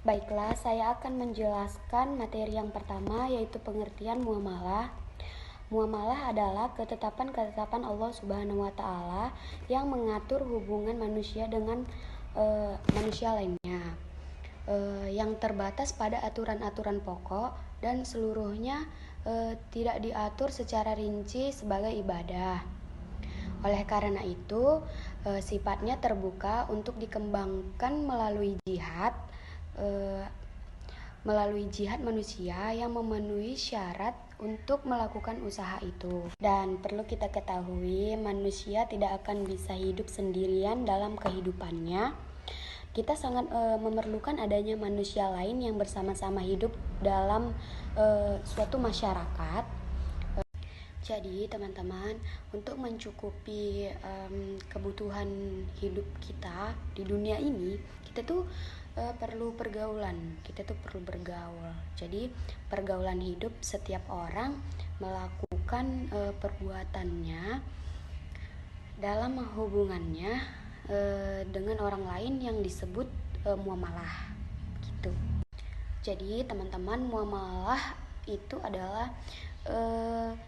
Baiklah, saya akan menjelaskan materi yang pertama, yaitu pengertian muamalah. Muamalah adalah ketetapan-ketetapan Allah Subhanahu wa Ta'ala yang mengatur hubungan manusia dengan manusia lainnya, yang terbatas pada aturan-aturan pokok dan seluruhnya tidak diatur secara rinci sebagai ibadah. Oleh karena itu, sifatnya terbuka untuk dikembangkan melalui jihad manusia yang memenuhi syarat untuk melakukan usaha itu. Dan perlu kita ketahui, manusia tidak akan bisa hidup sendirian dalam kehidupannya. Kita sangat memerlukan adanya manusia lain yang bersama-sama hidup dalam suatu masyarakat. Jadi teman-teman, untuk mencukupi kebutuhan hidup kita di dunia ini, kita tuh perlu pergaulan. Kita tuh perlu bergaul. Jadi pergaulan hidup, setiap orang melakukan perbuatannya dalam hubungannya dengan orang lain yang disebut muamalah gitu. Jadi teman-teman, muamalah itu adalah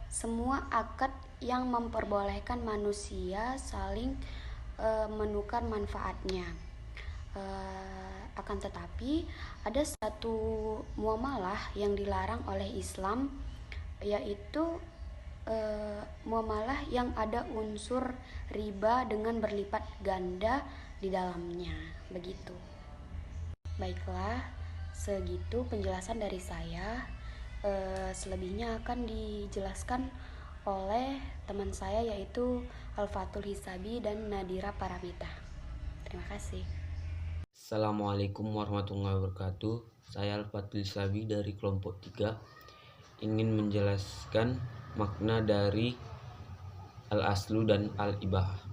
semua akad yang memperbolehkan manusia saling menukar manfaatnya. Akan tetapi ada satu muamalah yang dilarang oleh Islam, yaitu muamalah yang ada unsur riba dengan berlipat ganda di dalamnya, begitu. Baiklah, segitu penjelasan dari saya. Selebihnya akan dijelaskan oleh teman saya, yaitu Al-Fatul Hisabi dan Nadira Paramita. Terima kasih. Assalamualaikum warahmatullahi wabarakatuh. Saya Al-Fatul Hisabi dari kelompok 3 ingin menjelaskan makna dari al-aslu dan al-ibahah.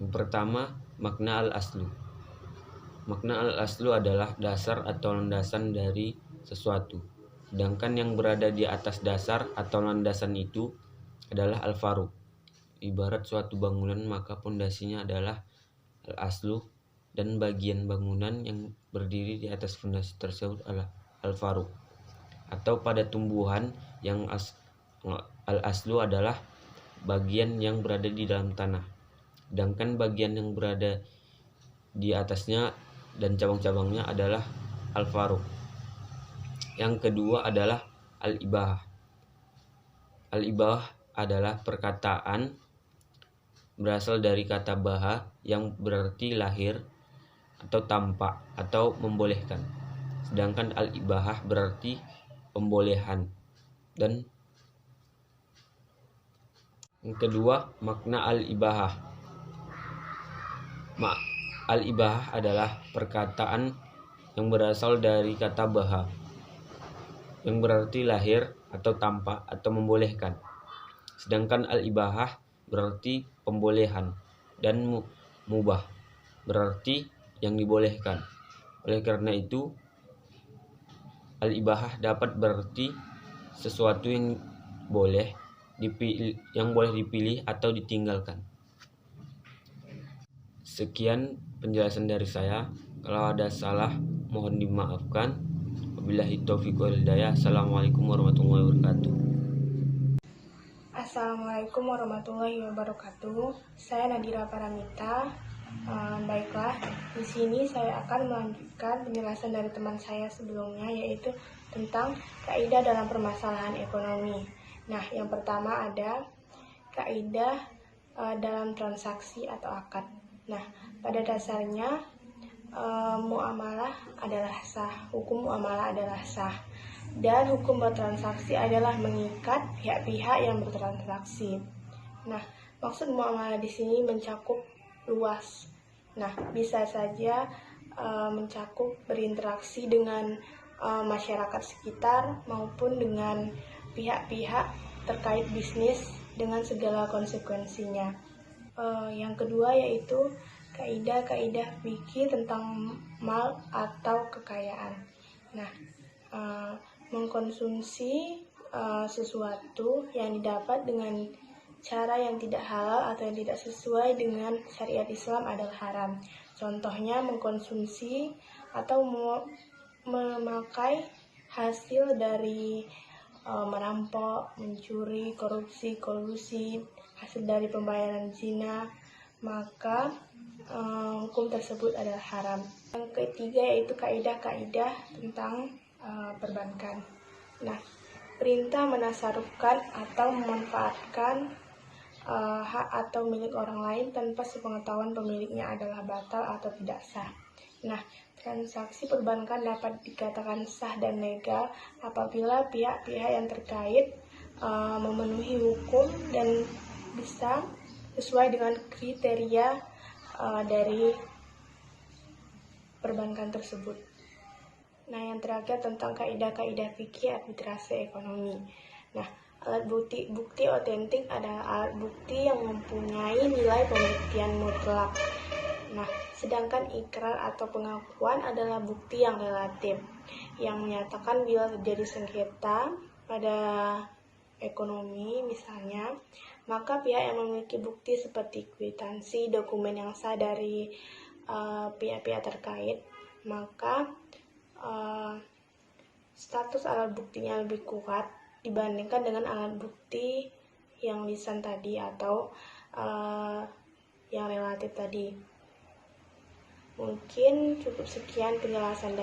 Yang pertama, makna al-aslu. Makna al-aslu adalah dasar atau landasan dari sesuatu. Sedangkan yang berada di atas dasar atau landasan itu adalah al-faruq. Ibarat suatu bangunan, maka pondasinya adalah al-aslu, dan bagian bangunan yang berdiri di atas fondasi tersebut adalah al-faruq. Atau pada tumbuhan yang al-aslu adalah bagian yang berada di dalam tanah, sedangkan bagian yang berada di atasnya dan cabang-cabangnya adalah al-faruq. Yang kedua adalah al-ibahah. Al-ibahah adalah perkataan berasal dari kata baha yang berarti lahir atau tampak atau membolehkan. Sedangkan al-ibahah berarti pembolehan. Dan yang kedua, makna al-ibahah. Al-ibahah adalah perkataan yang berasal dari kata baha yang berarti lahir atau tampak atau membolehkan. Sedangkan al-ibahah berarti pembolehan, dan mubah berarti yang dibolehkan. Oleh karena itu, al-ibahah dapat berarti sesuatu yang boleh dipilih atau ditinggalkan. Sekian penjelasan dari saya. Kalau ada salah, mohon dimaafkan. Wabillahi taufiq wal hidayah. Assalamualaikum warahmatullahi wabarakatuh. Assalamualaikum warahmatullahi wabarakatuh. Saya Nadira Paramita. Baiklah, di sini saya akan melanjutkan penjelasan dari teman saya sebelumnya, yaitu tentang kaidah dalam permasalahan ekonomi. Nah, yang pertama ada kaidah dalam transaksi atau akad. Nah, pada dasarnya muamalah adalah sah, hukum muamalah adalah sah, dan hukum bertransaksi adalah mengikat pihak-pihak yang bertransaksi. Nah, maksud muamalah di sini mencakup luas. Nah, bisa saja mencakup berinteraksi dengan masyarakat sekitar maupun dengan pihak-pihak terkait bisnis dengan segala konsekuensinya. Yang kedua yaitu kaidah-kaidah fikih tentang mal atau kekayaan. Nah, mengkonsumsi sesuatu yang didapat dengan cara yang tidak halal atau yang tidak sesuai dengan syariat Islam adalah haram. Contohnya mengkonsumsi atau memakai hasil dari merampok, mencuri, korupsi, kolusi, hasil dari pembayaran zina, maka hukum tersebut adalah haram. Yang ketiga yaitu kaidah-kaidah tentang perbankan. Nah, perintah menasarufkan atau memanfaatkan hak atau milik orang lain tanpa sepengetahuan pemiliknya adalah batal atau tidak sah. Nah, transaksi perbankan dapat dikatakan sah dan legal apabila pihak-pihak yang terkait memenuhi hukum dan bisa sesuai dengan kriteria dari perbankan tersebut. Nah, yang terakhir tentang kaidah-kaidah fikih arbitrase ekonomi. Nah, alat bukti otentik adalah alat bukti yang mempunyai nilai pembuktian mutlak. Nah, sedangkan ikrar atau pengakuan adalah bukti yang relatif, yang menyatakan bila terjadi sengketa pada ekonomi misalnya, maka pihak yang memiliki bukti seperti kwitansi, dokumen yang sah dari pihak-pihak terkait, maka status alat buktinya lebih kuat dibandingkan dengan alat bukti yang lisan tadi atau yang relatif tadi. Mungkin cukup sekian penjelasan dari